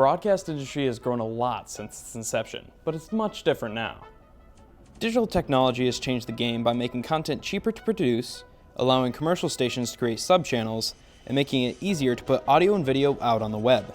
broadcast industry has grown a lot since its inception, but it's much different now. Digital technology has changed the game by making content cheaper to produce, allowing commercial stations to create sub-channels, and making it easier to put audio and video out on the web.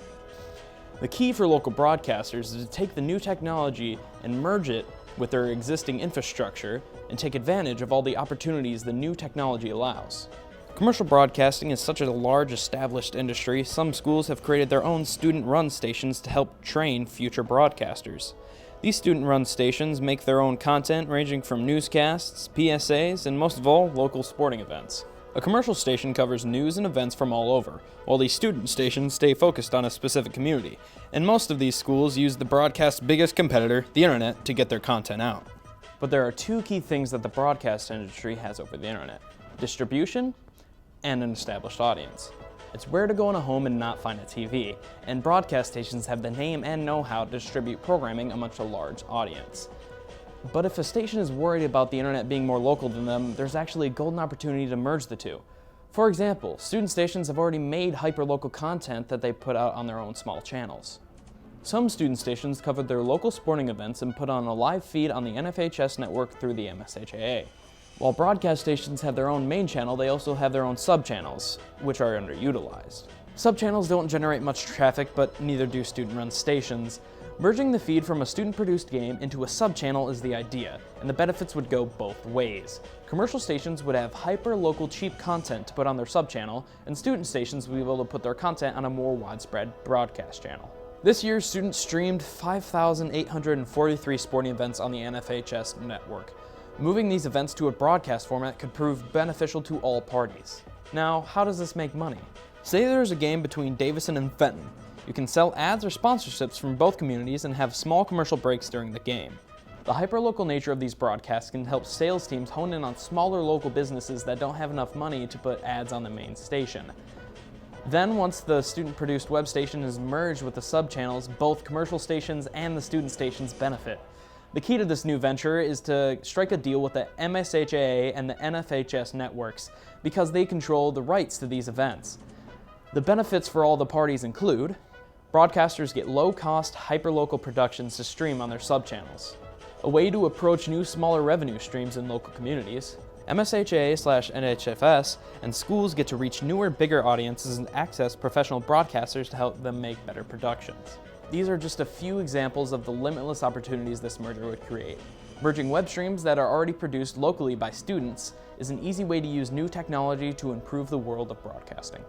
The key for local broadcasters is to take the new technology and merge it with their existing infrastructure and take advantage of all the opportunities the new technology allows. Commercial broadcasting is such a large established industry, some schools have created their own student-run stations to help train future broadcasters. These student-run stations make their own content ranging from newscasts, PSAs, and most of all, local sporting events. A commercial station covers news and events from all over, while these student stations stay focused on a specific community, and most of these schools use the broadcast's biggest competitor, the internet, to get their content out. But there are two key things that the broadcast industry has over the internet: distribution and an established audience. It's rare to go in a home and not find a TV, and broadcast stations have the name and know-how to distribute programming amongst a large audience. But if a station is worried about the internet being more local than them, there's actually a golden opportunity to merge the two. For example, student stations have already made hyper-local content that they put out on their own small channels. Some student stations covered their local sporting events and put on a live feed on the NFHS network through the MSHAA. While broadcast stations have their own main channel, they also have their own sub-channels, which are underutilized. Sub-channels don't generate much traffic, but neither do student-run stations. Merging the feed from a student-produced game into a sub-channel is the idea, and the benefits would go both ways. Commercial stations would have hyper-local cheap content to put on their sub-channel, and student stations would be able to put their content on a more widespread broadcast channel. This year, students streamed 5,843 sporting events on the NFHS network. Moving these events to a broadcast format could prove beneficial to all parties. Now, how does this make money? Say there's a game between Davison and Fenton. You can sell ads or sponsorships from both communities and have small commercial breaks during the game. The hyperlocal nature of these broadcasts can help sales teams hone in on smaller local businesses that don't have enough money to put ads on the main station. Then, once the student-produced web station is merged with the sub-channels, both commercial stations and the student stations benefit. The key to this new venture is to strike a deal with the MSHAA and the NFHS networks because they control the rights to these events. The benefits for all the parties include: broadcasters get low-cost, hyperlocal productions to stream on their sub-channels, a way to approach new, smaller revenue streams in local communities. MSHAA/NHFS and schools get to reach newer, bigger audiences and access professional broadcasters to help them make better productions. These are just a few examples of the limitless opportunities this merger would create. Merging web streams that are already produced locally by students is an easy way to use new technology to improve the world of broadcasting.